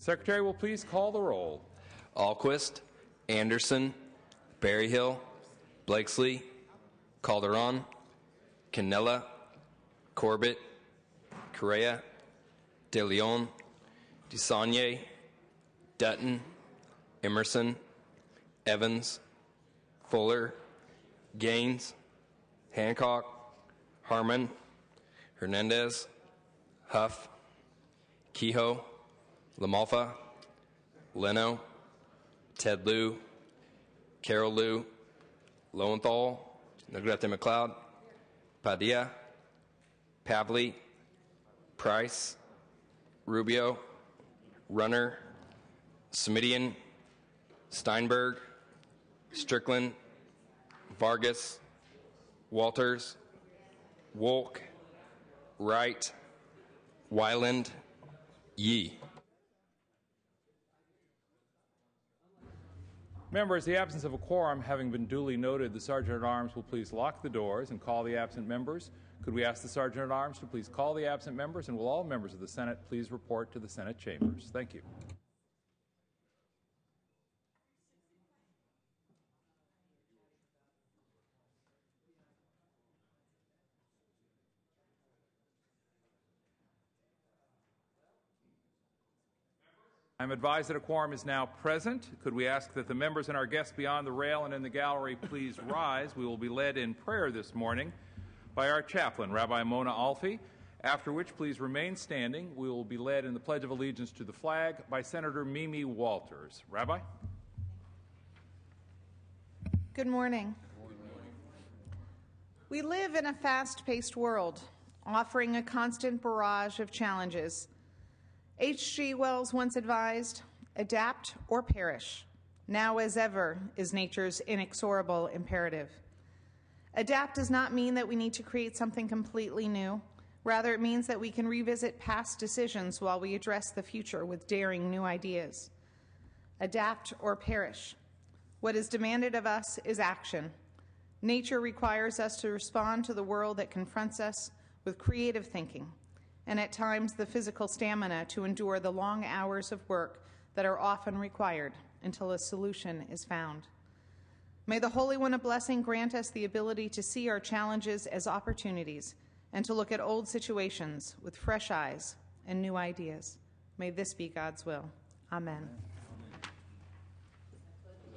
Secretary will please call the roll. Alquist, Anderson, Berryhill, Blakesley, Calderon, Canella, Corbett, Correa, De Leon, DeSaulnier, Dutton, Emerson, Evans, Fuller, Gaines, Hancock, Harmon, Hernandez, Huff, Kehoe, LaMalfa, Leno, Ted Lieu, Carol Liu, Lowenthal, Negrete McLeod, Padilla, Pavley, Price, Rubio, Runner, Smidian, Steinberg, Strickland, Vargas, Walters, Wolk, Wright, Weiland, Yee. Members, the absence of a quorum having been duly noted, the Sergeant-at-Arms will please lock the doors and call the absent members. Could we ask the Sergeant-at-Arms to please call the absent members, and will all members of the Senate please report to the Senate chambers? Thank you. I'm advised that a quorum is now present. Could we ask that the members and our guests beyond the rail and in the gallery please rise? We will be led in prayer this morning by our chaplain, Rabbi Mona Alfi, after which please remain standing. We will be led in the Pledge of Allegiance to the flag by Senator Mimi Walters. Rabbi? Good morning. We live in a fast-paced world, offering a constant barrage of challenges. H.G. Wells once advised, adapt or perish. Now as ever is nature's inexorable imperative. Adapt does not mean that we need to create something completely new. Rather, it means that we can revisit past decisions while we address the future with daring new ideas. Adapt or perish. What is demanded of us is action. Nature requires us to respond to the world that confronts us with creative thinking, and at times the physical stamina to endure the long hours of work that are often required until a solution is found. May the Holy One of Blessing grant us the ability to see our challenges as opportunities and to look at old situations with fresh eyes and new ideas. May this be God's will. Amen.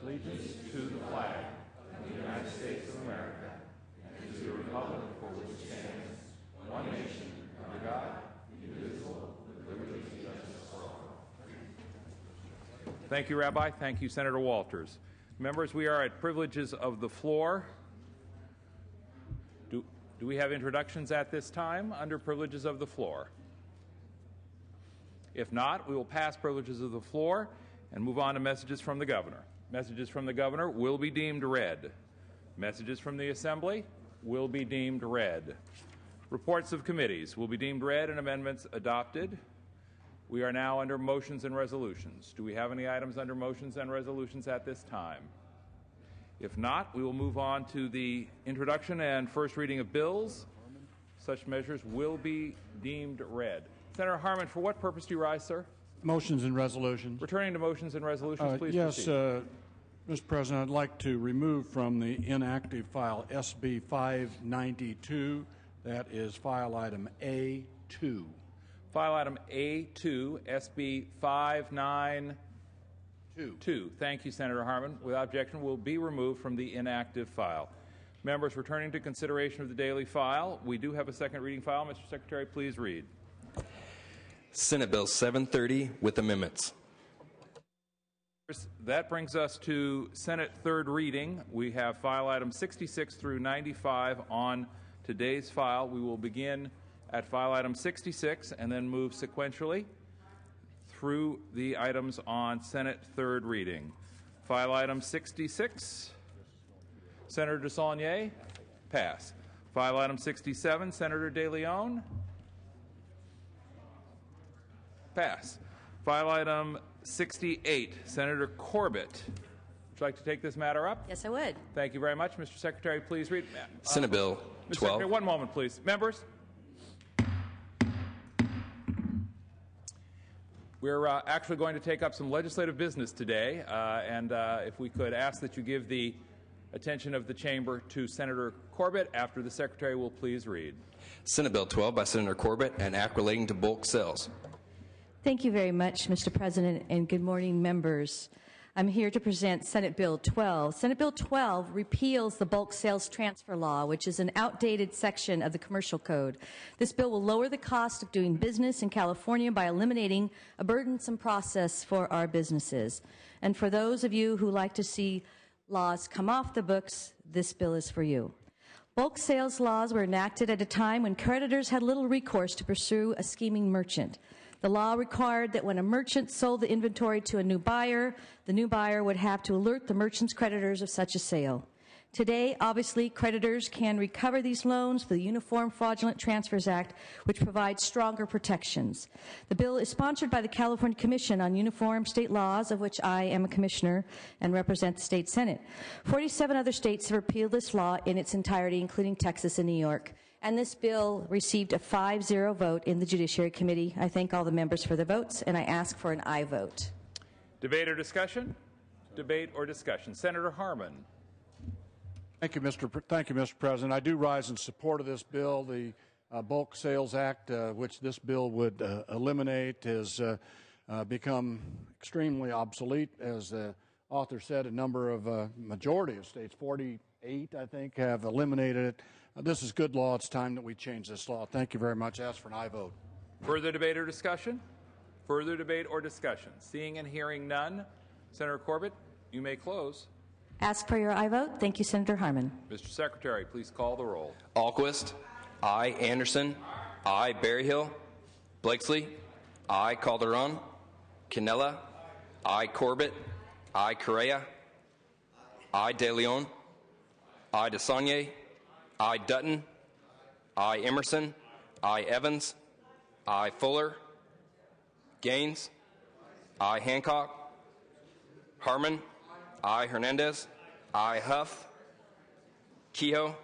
Allegiance to the flag of the United States of America and to the republic for which it stands, one nation, under God, indivisible, with liberty and justice for all. Thank you, Rabbi. Thank you, Senator Walters. Members, we are at privileges of the floor. Do we have introductions at this time under privileges of the floor? If not, we will pass privileges of the floor and move on to messages from the governor. Messages from the governor will be deemed read. Messages from the Assembly will be deemed read. Reports of committees will be deemed read and amendments adopted. We are now under motions and resolutions. Do we have any items under motions and resolutions at this time? If not, we will move on to the introduction and first reading of bills. Such measures will be deemed read. Senator Harmon, for what purpose do you rise, sir? Motions and resolutions. Returning to motions and resolutions, please yes, proceed. Mr. President, I'd like to remove from the inactive file SB 592. That is file item A2. File item A2, SB 592. Thank you, Senator Harmon. Without objection, will be removed from the inactive file. Members, returning to consideration of the daily file, we do have a second reading file. Mr. Secretary, please read. Senate Bill 730 with amendments. That brings us to Senate third reading. We have file items 66 through 95 on today's file. We will begin at file item 66 and then move sequentially through the items on Senate third reading. File item 66, Senator DeSaulnier, pass. File item 67, Senator De Leon, pass. File item 68, Senator Corbett. Would you like to take this matter up? Yes, I would. Thank you very much. Mr. Secretary, please read. Senate Bill 12. Mr. Secretary, one moment, please. Members. We're actually going to take up some legislative business today, and if we could ask that you give the attention of the chamber to Senator Corbett after the Secretary will please read. Senate Bill 12 by Senator Corbett, an act relating to bulk sales. Thank you very much, Mr. President, and good morning, members. I'm here to present Senate Bill 12. Senate Bill 12 repeals the bulk sales transfer law, which is an outdated section of the Commercial Code. This bill will lower the cost of doing business in California by eliminating a burdensome process for our businesses. And for those of you who like to see laws come off the books, this bill is for you. Bulk sales laws were enacted at a time when creditors had little recourse to pursue a scheming merchant. The law required that when a merchant sold the inventory to a new buyer, the new buyer would have to alert the merchant's creditors of such a sale. Today, obviously, creditors can recover these loans through the Uniform Fraudulent Transfers Act, which provides stronger protections. The bill is sponsored by the California Commission on Uniform State Laws, of which I am a commissioner and represent the state Senate. 47 other states have repealed this law in its entirety, including Texas and New York. And this bill received a 5-0 vote in the Judiciary Committee. I thank all the members for the votes, and I ask for an aye vote. Debate or discussion? Debate or discussion. Senator Harman. Thank you, Mr. President. I do rise in support of this bill. The Bulk Sales Act, which this bill would eliminate, has become extremely obsolete. As the author said, a number of majority of states, 48, I think, have eliminated it. This is good law. It's time that we change this law. Thank you very much. Ask for an aye vote. Further debate or discussion? Further debate or discussion? Seeing and hearing none, Senator Corbett, you may close. Ask for your aye vote. Thank you, Senator Harman. Mr. Secretary, please call the roll. Alquist. Aye. Anderson. Aye. Berryhill. Blakesley. Aye. Calderon. Canella. Aye. Corbett. Aye. Correa. Aye. De Leon. Aye. DeSaulnier. Aye. Dutton. Aye. Emerson. Aye. Evans. Aye. Fuller. Gaines. Aye. Hancock. Harman. Aye. Hernandez. Aye. Huff. Kehoe.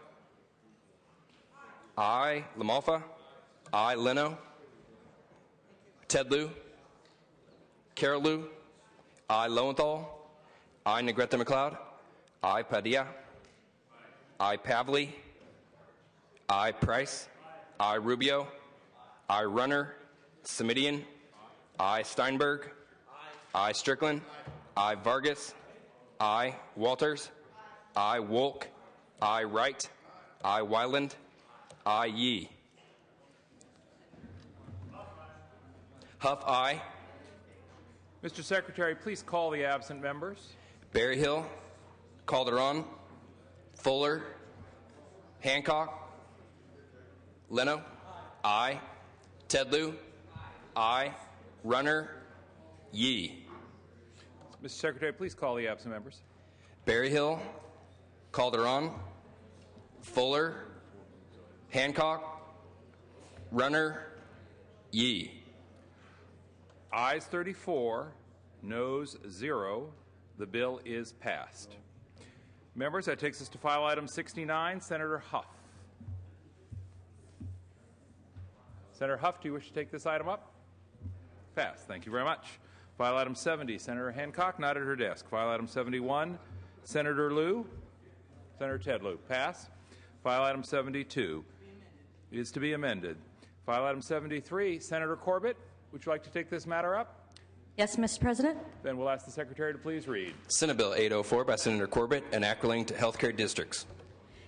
Aye. Lamalfa. Aye. Leno. Tedlew. Carolou. Aye. Lowenthal. Aye. Negrete McLeod. Aye. Padilla. Aye. Pavley. Aye. Price. Aye. Rubio. Aye. Runner. Semidian. Aye. Steinberg. Aye. Strickland. Aye. Vargas. Aye. Walters. Aye. Wolk. Aye. Wright. Aye. Wyland. Aye. Yee. Huff. Aye. Mr. Secretary, please call the absent members. Berryhill. Calderon. Fuller. Hancock. Leno. Aye. Tedlew. Aye. Runner. Yee. Mr. Secretary, please call the absent members. Berryhill. Calderon. Fuller. Hancock. Runner. Yee. Ayes 34, noes 0. The bill is passed. Members, that takes us to file item 69, Senator Huff. Senator Huff, do you wish to take this item up? Passed. Thank you very much. File item 70, Senator Hancock, not at her desk. File item 71, Senator Liu. Senator Ted Lieu. Pass. File item 72 is to be amended. File item 73, Senator Corbett, would you like to take this matter up? Yes, Mr. President. Then we'll ask the Secretary to please read. Senate Bill 804 by Senator Corbett, an act relating to healthcare districts.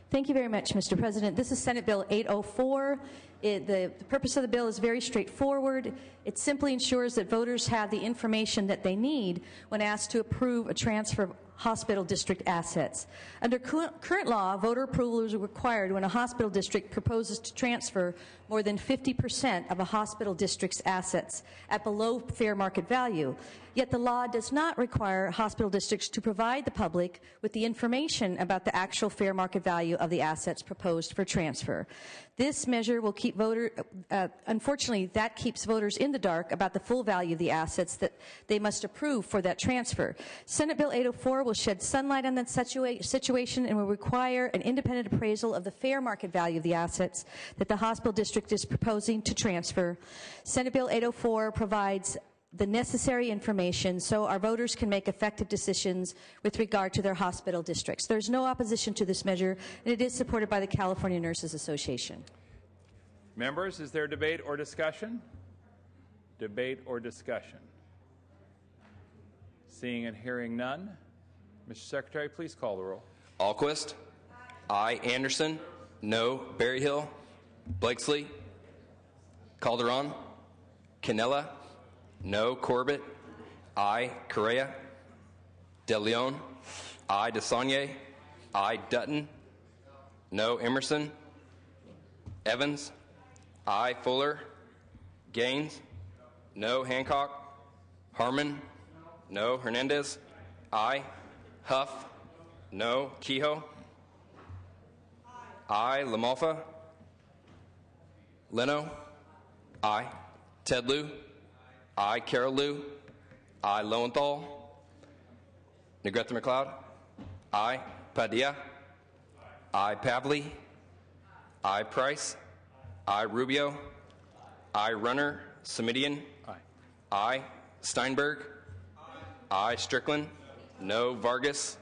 Thank you very much, Mr. President. This is Senate Bill 804. The purpose of the bill is very straightforward. It simply ensures that voters have the information that they need when asked to approve a transfer of hospital district assets. Under current law, voter approval is required when a hospital district proposes to transfer more than 50% of a hospital district's assets at below fair market value. Yet the law does not require hospital districts to provide the public with the information about the actual fair market value of the assets proposed for transfer. This measure will keep unfortunately, that keeps voters in the dark about the full value of the assets that they must approve for that transfer. Senate Bill 804 will shed sunlight on that situation and will require an independent appraisal of the fair market value of the assets that the hospital district is proposing to transfer. Senate Bill 804 provides the necessary information so our voters can make effective decisions with regard to their hospital districts. There's no opposition to this measure, and it is supported by the California Nurses Association. Members, is there debate or discussion? Debate or discussion? Seeing and hearing none, Mr. Secretary, please call the roll. Alquist. Aye. Anderson. No. Berryhill. Blakesley. Calderon. Canella. No. Corbett. Aye. Correa. De Leon. Aye. DeSaulnier. Aye. Dutton. No. Emerson. Evans. Aye. Fuller. Gaines. No. Hancock. Harmon. No. Hernandez. Aye. Huff. No. Kehoe. Aye. LaMalfa. Leno. Aye. Ted Lieu. Aye. Carol Lieu. Aye. Lowenthal. Negrete McLeod. Aye. Padilla. Aye. Pavley. Aye. Price. Aye. Rubio. Aye. Runner. Semidian. Aye. Aye. Steinberg. Aye. Strickland. No. Vargas.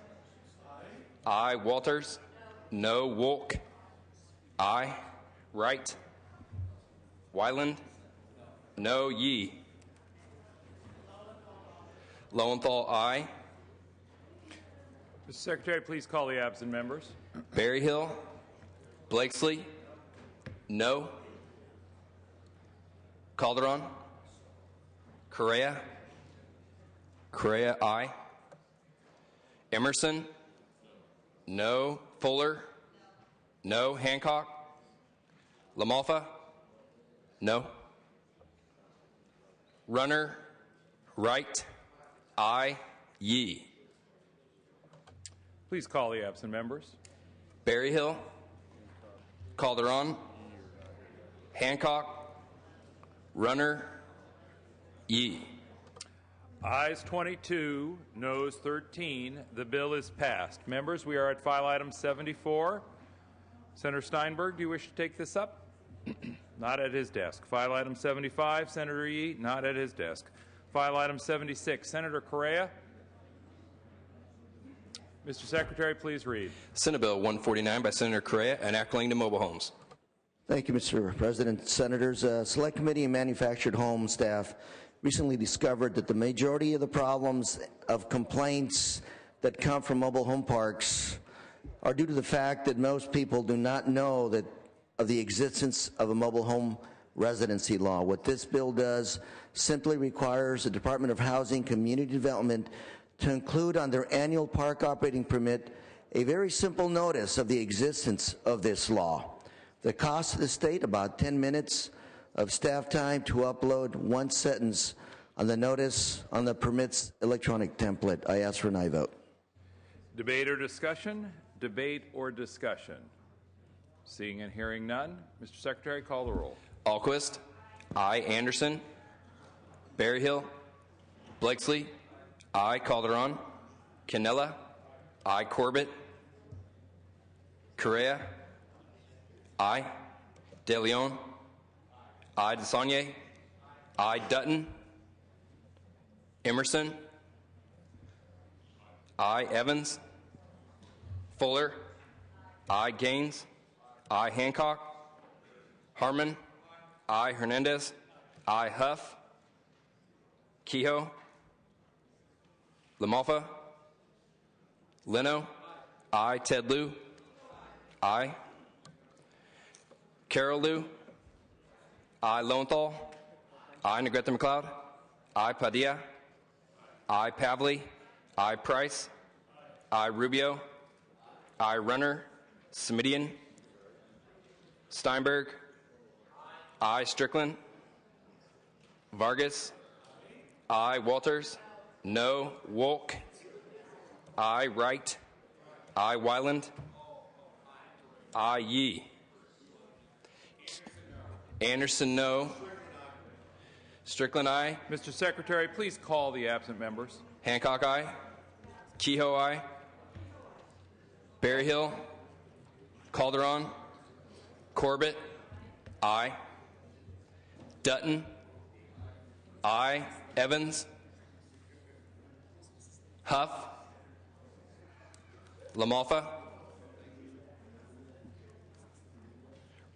Aye. Walters. No. Wolk. Aye. Wright. Wyland. No. Yee. Lowenthal. Aye. Mr. Secretary, please call the absent members. Berryhill. Blakesley. No. Calderon. Correa. Correa. Aye. Emerson. No. Fuller. No. Hancock. LaMalfa. No. Runner. Wright. Aye. Yee. Please call the absent members. Berryhill. Calderon. Hancock. Runner. Yee. Ayes 22, noes 13. The bill is passed. Members, we are at file item 74. Senator Steinberg, do you wish to take this up? Not at his desk. File item 75, Senator Yee, not at his desk. File item 76, Senator Correa. Mr. Secretary, please read. Senate Bill 149 by Senator Correa, an act relating to mobile homes. Thank you, Mr. President. Senators, Select Committee and Manufactured Home staff recently discovered that the majority of the problems of complaints that come from mobile home parks are due to the fact that most people do not know that of the existence of a mobile home residency law. What this bill does simply requires the Department of Housing Community Development to include on their annual park operating permit a very simple notice of the existence of this law. The cost to the state, about 10 minutes of staff time to upload one sentence on the notice on the permit's electronic template. I ask for an aye vote. Debate or discussion? Debate or discussion? Seeing and hearing none, Mr. Secretary, call the roll. Alquist. Aye. Anderson. Berryhill. Blakesley. Aye. Calderon. Canella. Aye. Corbett. Correa. Aye. De Leon. Aye. DeSaulnier. Aye. Dutton. Emerson. Aye. Evans. Fuller. Aye. Gaines. Aye. Hancock. Harmon. Aye. Hernandez. Aye. Huff. Kehoe. LaMalfa. Leno. Aye. Ted Lieu. Aye. Carol Lieu. Aye. Lowenthal. Aye. Negrete McLeod. Aye. Padilla. Aye. Pavley. Aye. Price. Aye. Rubio. Aye. Runner. Semidian. Steinberg. Aye. Strickland. Vargas. Aye. Walters. No. Wolk. Aye. Wright. Aye. Wyland. Aye. Yee. Anderson, no. Strickland, aye. Mr. Secretary, please call the absent members. Hancock, aye. Kehoe, aye. Berryhill. Calderon. Corbett, aye. Dutton, aye. Evans, Huff, LaMalfa,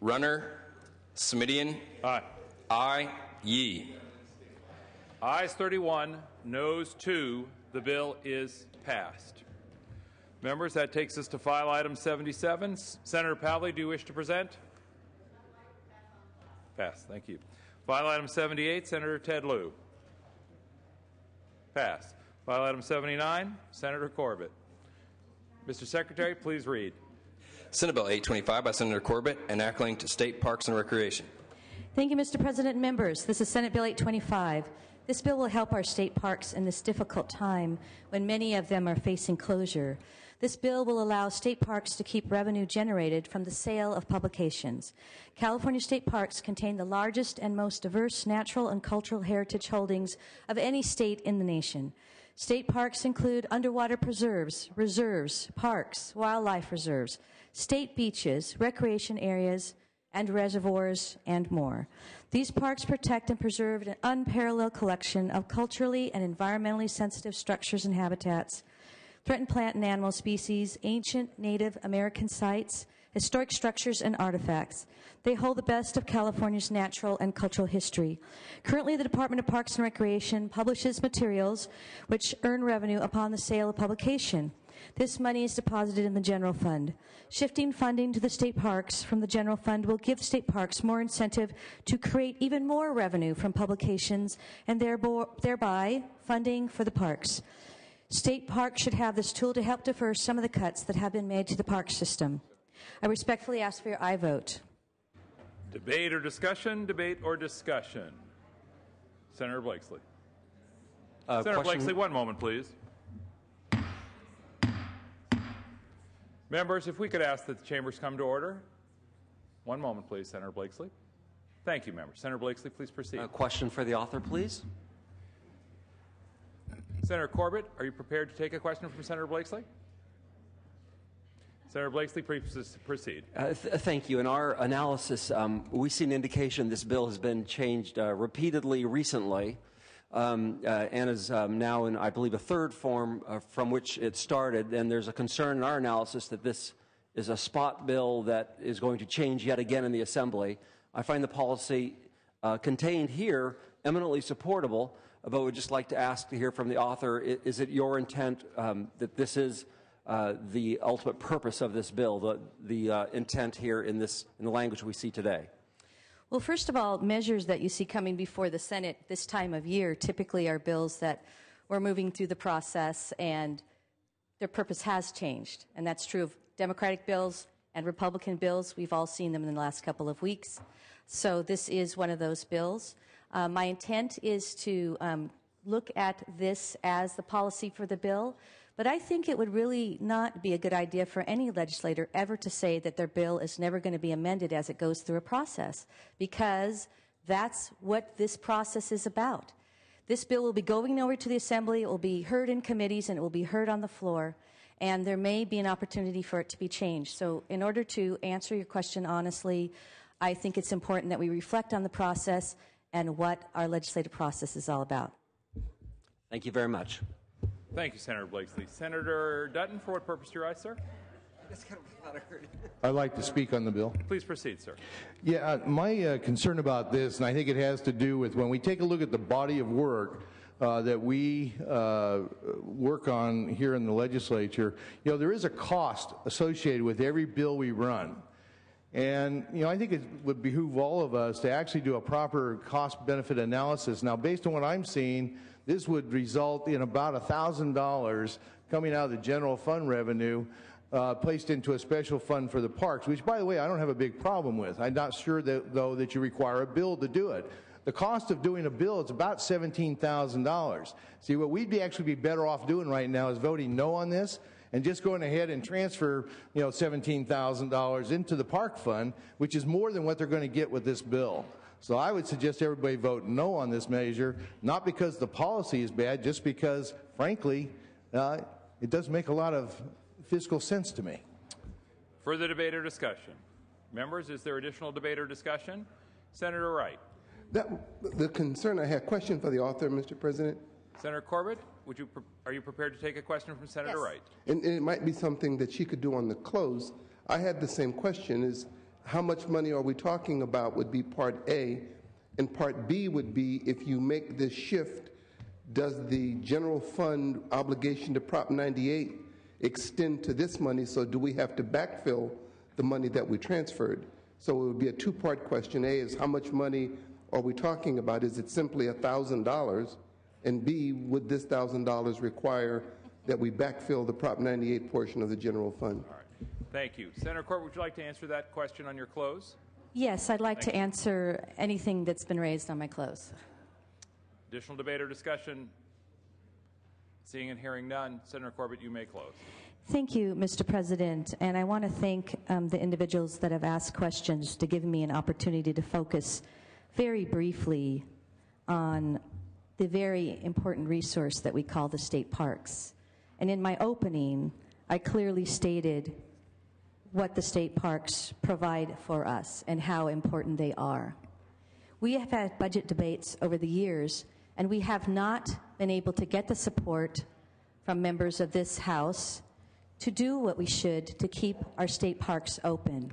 Runner, Smidian, Aye. I, Yee. Ayes 31, noes 2. The bill is passed. Members, that takes us to file item 77. Senator Pavley, do you wish to present? Pass. Thank you. File item 78, Senator Ted Lieu. Pass. File item 79, Senator Corbett. Mr. Secretary, please read. Senate Bill 825 by Senator Corbett, enacting to state parks and recreation. Thank you, Mr. President and members. This is Senate Bill 825. This bill will help our state parks in this difficult time when many of them are facing closure. This bill will allow state parks to keep revenue generated from the sale of publications. California state parks contain the largest and most diverse natural and cultural heritage holdings of any state in the nation. State parks include underwater preserves, reserves, parks, wildlife reserves, state beaches, recreation areas, and reservoirs, and more. These parks protect and preserve an unparalleled collection of culturally and environmentally sensitive structures and habitats, threatened plant and animal species, ancient Native American sites, historic structures, and artifacts. They hold the best of California's natural and cultural history. Currently, the Department of Parks and Recreation publishes materials which earn revenue upon the sale of publication. This money is deposited in the general fund. Shifting funding to the state parks from the general fund will give state parks more incentive to create even more revenue from publications and thereby funding for the parks. State parks should have this tool to help defer some of the cuts that have been made to the park system. I respectfully ask for your aye vote. Debate or discussion? Debate or discussion? Senator Blakesley. Senator Blakesley, one moment, please. Members, if we could ask that the chambers come to order. One moment, please, Senator Blakesley. Thank you, members. Senator Blakesley, please proceed. A question for the author, please. Senator Corbett, are you prepared to take a question from Senator Blakesley? Senator Blakesley, please proceed. Thank you. In our analysis, we see an indication this bill has been changed repeatedly recently and is now in, I believe, a third form from which it started. And there's a concern in our analysis that this is a spot bill that is going to change yet again in the Assembly. I find the policy contained here eminently supportable, but would just like to ask to hear from the author, is it your intent that this is the ultimate purpose of this bill, the intent here in the language we see today? Well, first of all, measures that you see coming before the Senate this time of year typically are bills that we're moving through the process and their purpose has changed. And that's true of Democratic bills and Republican bills. We've all seen them in the last couple of weeks. So this is one of those bills. My intent is to look at this as the policy for the bill, but I think it would really not be a good idea for any legislator ever to say that their bill is never going to be amended as it goes through a process, because that's what this process is about. This bill will be going over to the Assembly, it will be heard in committees, and it will be heard on the floor, and there may be an opportunity for it to be changed. So in order to answer your question honestly, I think it's important that we reflect on the process and what our legislative process is all about. Thank you very much. Thank you, Senator Blakesley. Senator Dutton, for what purpose do you rise, sir? I'd like to speak on the bill. Please proceed, sir. Yeah, my concern about this, and I think it has to do with when we take a look at the body of work that we work on here in the legislature, you know, there is a cost associated with every bill we run. And, you know, I think it would behoove all of us to actually do a proper cost-benefit analysis. Now, based on what I'm seeing, this would result in about $1,000 coming out of the general fund revenue placed into a special fund for the parks, which, by the way, I don't have a big problem with. I'm not sure, though, that you require a bill to do it. The cost of doing a bill is about $17,000. See, what we'd actually be better off doing right now is voting no on this and just going ahead and transfer, you know, $17,000 into the park fund, which is more than what they're going to get with this bill. So I would suggest everybody vote no on this measure, not because the policy is bad, just because, frankly, it doesn't make a lot of fiscal sense to me. Further debate or discussion? Members, is there additional debate or discussion? Senator Wright. The concern I had, question for the author, Mr. President. Senator Corbett, are you prepared to take a question from Senator Yes. Wright? And it might be something that she could do on the close. I had the same question, is how much money are we talking about would be part A, and part B would be if you make this shift, does the general fund obligation to Prop 98 extend to this money, so do we have to backfill the money that we transferred? So it would be a two-part question. A is how much money are we talking about? Is it simply $1,000? And B, would this $1,000 require that we backfill the Prop 98 portion of the general fund? All right. Thank you. Senator Corbett, would you like to answer that question on your close? Yes, I'd like to answer anything that's been raised on my close. Additional debate or discussion? Seeing and hearing none, Senator Corbett, you may close. Thank you, Mr. President, and I want to thank the individuals that have asked questions to give me an opportunity to focus very briefly on the very important resource that we call the state parks. And in my opening, I clearly stated what the state parks provide for us and how important they are. We have had budget debates over the years, and we have not been able to get the support from members of this House to do what we should to keep our state parks open.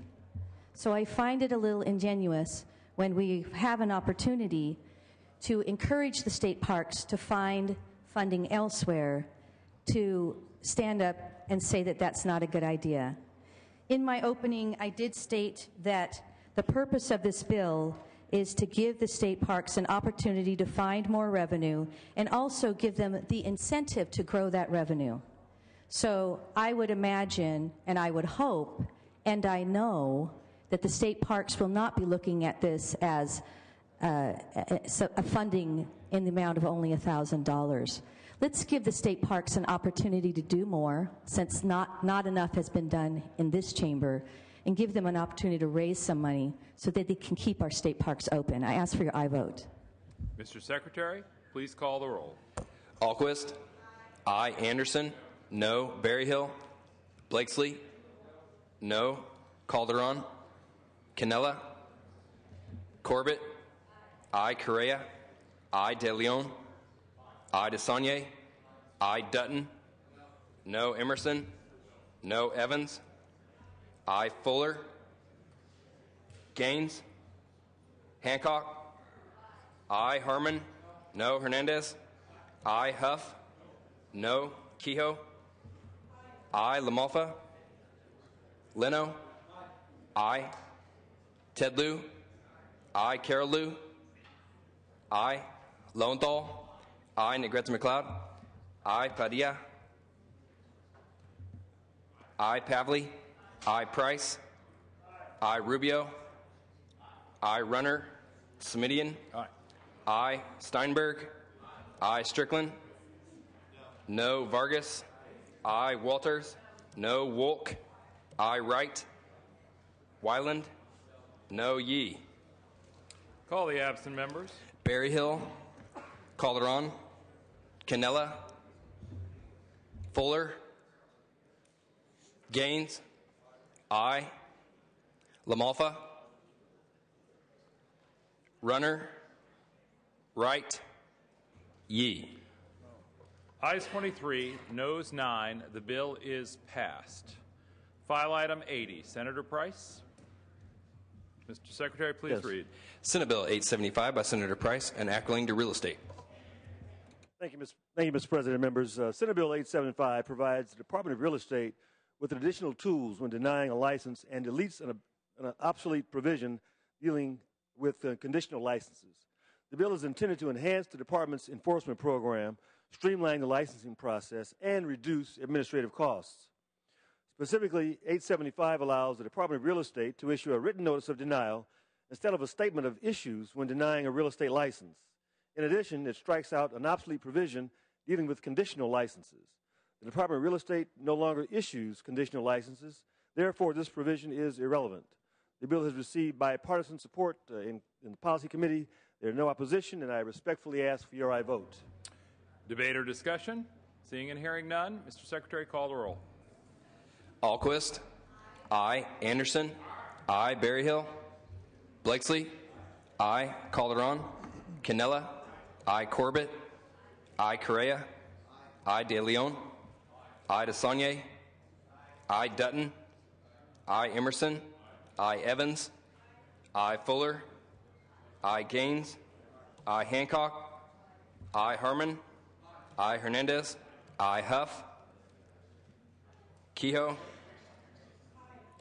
So I find it a little ingenuous when we have an opportunity to encourage the state parks to find funding elsewhere, to stand up and say that that's not a good idea. In my opening, I did state that the purpose of this bill is to give the state parks an opportunity to find more revenue and also give them the incentive to grow that revenue. So I would imagine, and I would hope, and I know, that the state parks will not be looking at this as a funding in the amount of only $1,000. Let's give the state parks an opportunity to do more, since not enough has been done in this chamber, and give them an opportunity to raise some money so that they can keep our state parks open. I ask for your aye vote. Mr. Secretary, please call the roll. Alquist. Aye. Anderson. No. Berryhill. Blakesley. No. Calderon. Canella. Corbett. Aye. Correa. Aye. De Leon. Aye. DeSaulnier. Aye. Dutton. No. Emerson. No. Evans. Aye. Fuller. Gaines. Hancock. Aye. Harmon. No. Hernandez. Aye. Huff. No. Kehoe. Aye. LaMalfa. Leno. Aye. Ted Lieu. Aye. Carol Lieu. Aye. Lowenthal. Aye. Negrete McLeod. Aye. Padilla. Aye. Pavley. Aye. Price. Aye. Rubio. Aye. Runner. Smidian. Aye. Aye. Steinberg. Aye. Strickland. No. Vargas. Aye. Walters. No. Wolk. Aye. Wright. Wyland. No. Yee. Call the absent members. Berryhill. Calderon. Canella. Fuller. Gaines. Aye. LaMalfa. Runner. Wright. Yee. Ayes 23, noes 9. The bill is passed. File item 80. Senator Price. Mr. Secretary, please read. Senate Bill 875 by Senator Price, enacting to real estate. Thank you, Mr. President. Members, Senate Bill 875 provides the Department of Real Estate with additional tools when denying a license and deletes an obsolete provision dealing with conditional licenses. The bill is intended to enhance the department's enforcement program, streamline the licensing process, and reduce administrative costs. Specifically, 875 allows the Department of Real Estate to issue a written notice of denial instead of a statement of issues when denying a real estate license. In addition, it strikes out an obsolete provision dealing with conditional licenses. The Department of Real Estate no longer issues conditional licenses. Therefore, this provision is irrelevant. The bill has received bipartisan support in the Policy Committee. There is no opposition, and I respectfully ask for your aye vote. Debate or discussion? Seeing and hearing none, Mr. Secretary, call the roll. Alquist. Aye. Anderson. Aye. Berryhill. Blakesley. I. Calderon. Canella. I. Corbett. I. Correa. I. De Leon. I. DeSaulnier. I. Dutton. I. Emerson. I. Evans. I. Fuller. I. Gaines. I. Hancock. I. Harmon. I. Hernandez. I. Huff. Kehoe.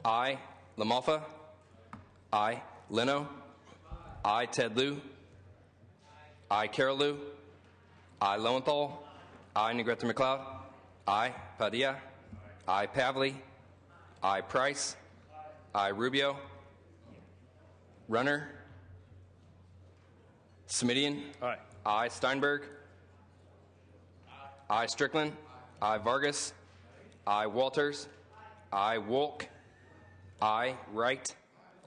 I. LaMalfa. I. Leno. I. Ted Lieu. I. Carol Lieu. I. Lowenthal. I. Negrete McLeod. I. Padilla. I. Pavley. I. Price. I. Rubio. Runner. Smidian. Aye. I. Steinberg. I. Strickland. I. Vargas. I. Walters. I. Wolk. I. Wright.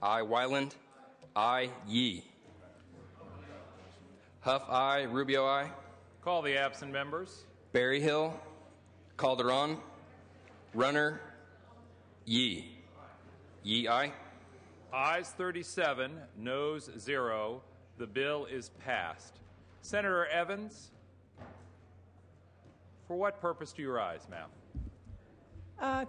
I. Wyland. I. Yee. Huff. I. Rubio. I. Call the absent members. Berryhill. Calderon. Runner. Yee. Yee. I. Ayes 37, noes 0. The bill is passed. Senator Evans, for what purpose do you rise, ma'am?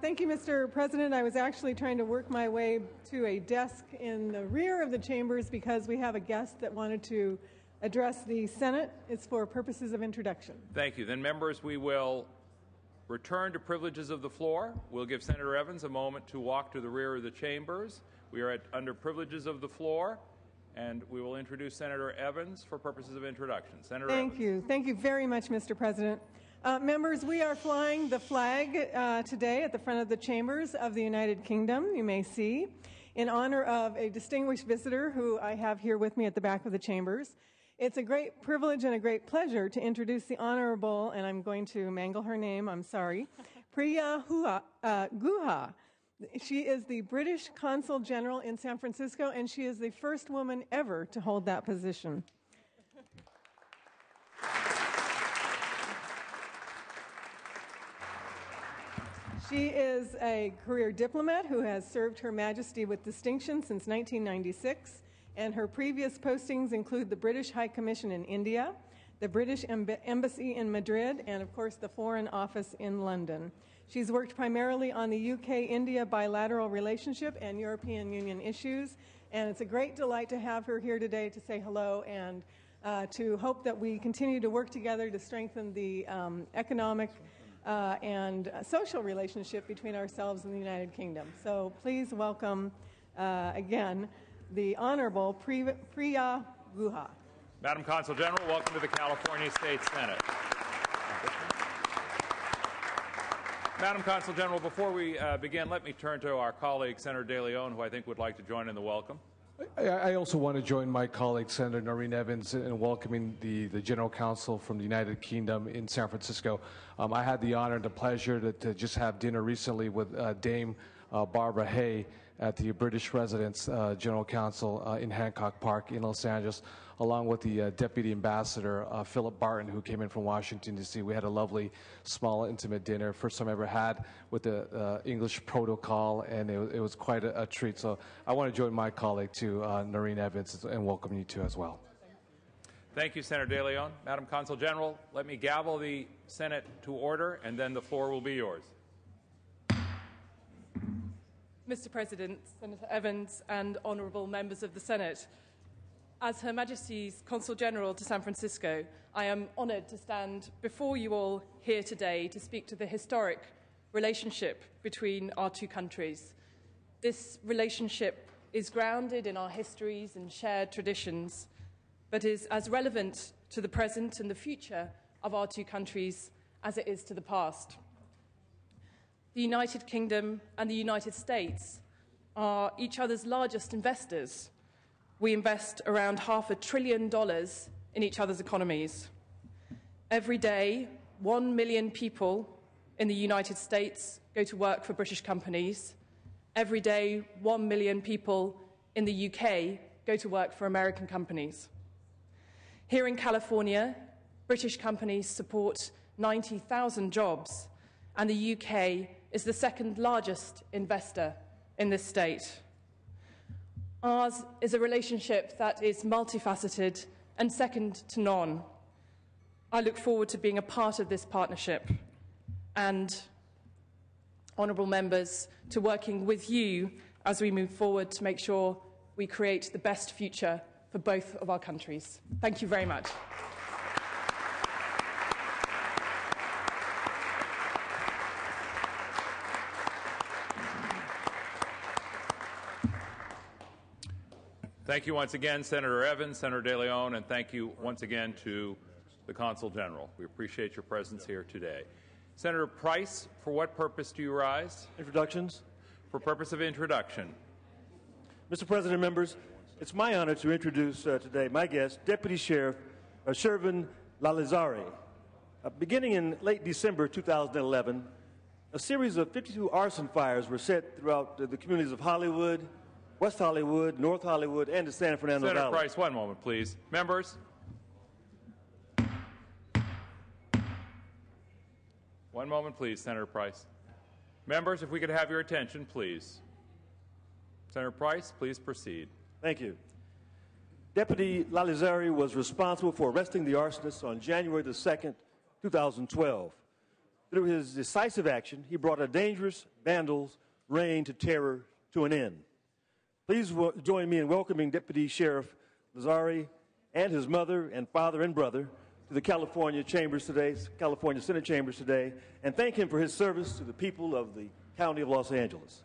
Thank you, Mr. President. I was actually trying to work my way to a desk in the rear of the chambers because we have a guest that wanted to address the Senate. It's for purposes of introduction. Thank you. Then, members, we will return to privileges of the floor. We'll give Senator Evans a moment to walk to the rear of the chambers. We are under privileges of the floor, and we will introduce Senator Evans for purposes of introduction. Senator Evans. Thank you. Thank you very much, Mr. President. Members, we are flying the flag today at the front of the chambers of the United Kingdom, you may see, in honor of a distinguished visitor who I have here with me at the back of the chambers. It's a great privilege and a great pleasure to introduce the Honorable, and I'm going to mangle her name, I'm sorry, Priya Guha. She is the British Consul General in San Francisco, and she is the first woman ever to hold that position. She is a career diplomat who has served Her Majesty with distinction since 1996, and her previous postings include the British High Commission in India, the British Embassy in Madrid, and of course the Foreign Office in London. She's worked primarily on the UK-India bilateral relationship and European Union issues, and it's a great delight to have her here today to say hello and to hope that we continue to work together to strengthen the economic and social relationship between ourselves and the United Kingdom. So please welcome again the Honorable Priya Guha. Madam Consul General, welcome to the California State Senate. Madam Consul General, before we begin, let me turn to our colleague, Senator De Leon, who I think would like to join in the welcome. I also want to join my colleague, Senator Noreen Evans, in welcoming the General Counsel from the United Kingdom in San Francisco. I had the honor and the pleasure to just have dinner recently with Dame Barbara Hay at the British Residence General Counsel in Hancock Park in Los Angeles, along with the Deputy Ambassador, Philip Barton, who came in from Washington, D.C. We had a lovely, small, intimate dinner, first time I ever had with the English protocol, and it was quite a treat. So I want to join my colleague, too, Noreen Evans, and welcome you, too, as well. Thank you, Senator De Leon. Madam Consul General, let me gavel the Senate to order, and then the floor will be yours. Mr. President, Senator Evans, and honourable members of the Senate, as Her Majesty's Consul General to San Francisco, I am honoured to stand before you all here today to speak to the historic relationship between our two countries. This relationship is grounded in our histories and shared traditions, but is as relevant to the present and the future of our two countries as it is to the past. The United Kingdom and the United States are each other's largest investors. We invest around $500 billion in each other's economies. Every day, 1 million people in the United States go to work for British companies. Every day, 1 million people in the UK go to work for American companies. Here in California, British companies support 90,000 jobs, and the UK is the second largest investor in this state. Ours is a relationship that is multifaceted and second to none. I look forward to being a part of this partnership and, honourable members, to working with you as we move forward to make sure we create the best future for both of our countries. Thank you very much. Thank you once again, Senator Evans, Senator De Leon, and thank you once again to the Consul General. We appreciate your presence here today. Senator Price, for what purpose do you rise? Introductions. For purpose of introduction. Mr. President, members, it's my honor to introduce today my guest, Deputy Sheriff Shervin Lalezari. Beginning in late December 2011, a series of 52 arson fires were set throughout the communities of Hollywood, West Hollywood, North Hollywood, and the San Fernando Valley. Senator Price, one moment, please. Members. One moment, please, Senator Price. Members, if we could have your attention, please. Senator Price, please proceed. Thank you. Deputy Lalezari was responsible for arresting the arsonists on January the 2nd, 2012. Through his decisive action, he brought a dangerous vandals' reign to terror to an end. Please join me in welcoming Deputy Sheriff Lalezari and his mother and father and brother to the California Chambers today, California Senate Chambers today, and thank him for his service to the people of the County of Los Angeles.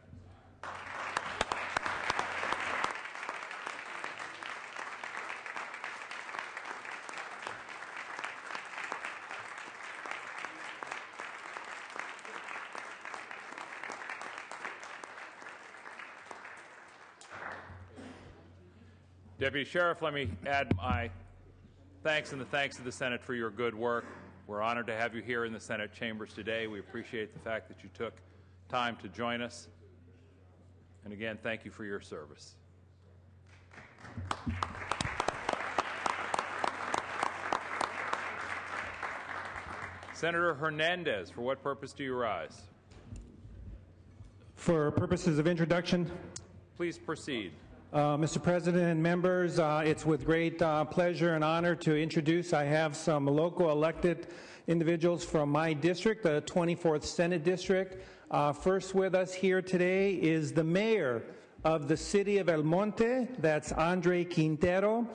Deputy Sheriff, let me add my thanks and the thanks of the Senate for your good work. We're honored to have you here in the Senate chambers today. We appreciate the fact that you took time to join us. And again, thank you for your service. Senator Hernandez, for what purpose do you rise? For purposes of introduction. Please proceed. Mr. President and members, it's with great pleasure and honor to introduce, I have some local elected individuals from my district, the 24th Senate District. First with us here today is the mayor of the city of El Monte, that's Andre Quintero.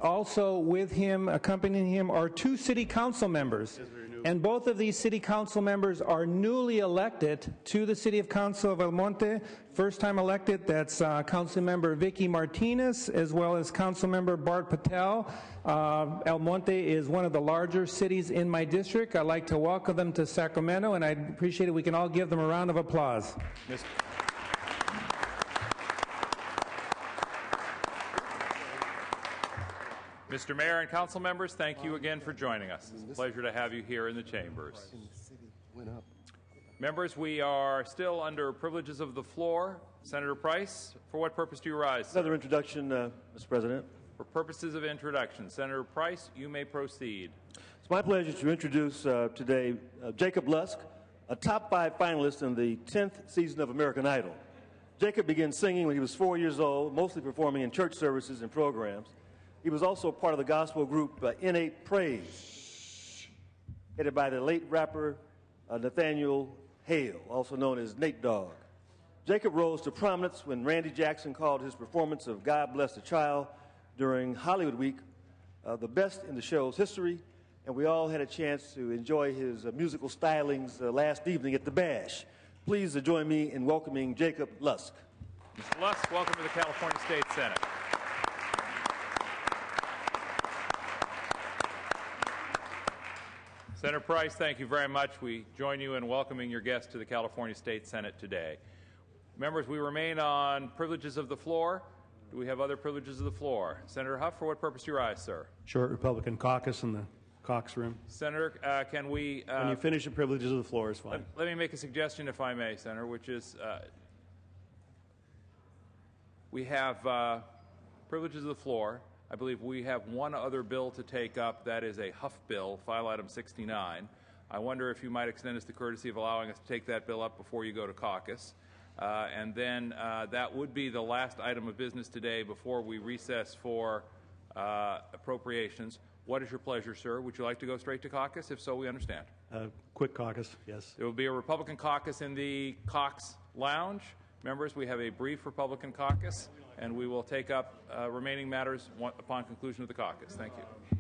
Also with him, accompanying him, are two city council members. And both of these city council members are newly elected to the City of Council of El Monte. First time elected, that's Council Member Vicky Martinez, as well as Council Member Bart Patel. El Monte is one of the larger cities in my district. I'd like to welcome them to Sacramento, and I'd appreciate it if we can all give them a round of applause. Mr. Mayor and council members, thank you again for joining us. It's a pleasure to have you here in the chambers. Members, we are still under privileges of the floor. Senator Price, for what purpose do you rise, sir? Another introduction, Mr. President. For purposes of introduction, Senator Price, you may proceed. It's my pleasure to introduce today Jacob Lusk, a top 5 finalist in the 10th season of American Idol. Jacob began singing when he was 4 years old, mostly performing in church services and programs. He was also part of the gospel group Innate Praise, headed by the late rapper Nathaniel Hale, also known as Nate Dogg. Jacob rose to prominence when Randy Jackson called his performance of God Bless the Child during Hollywood Week the best in the show's history, and we all had a chance to enjoy his musical stylings last evening at the Bash. Please join me in welcoming Jacob Lusk. Mr. Lusk, welcome to the California State Senate. Senator Price, thank you very much. We join you in welcoming your guest to the California State Senate today. Members, we remain on privileges of the floor. Do we have other privileges of the floor? Senator Huff, for what purpose do you rise, sir? Short Republican caucus in the Cox room. Senator, can we... when you finish the privileges of the floor is fine. Let me make a suggestion, if I may, Senator, which is we have privileges of the floor. I believe we have one other bill to take up. That is a Huff bill, file item 69. I wonder if you might extend us the courtesy of allowing us to take that bill up before you go to caucus. And then that would be the last item of business today before we recess for appropriations. What is your pleasure, sir? Would you like to go straight to caucus? If so, we understand. Quick caucus, yes. There will be a Republican caucus in the Cox Lounge. Members, we have a brief Republican caucus, and we will take up remaining matters upon conclusion of the caucus. Thank you.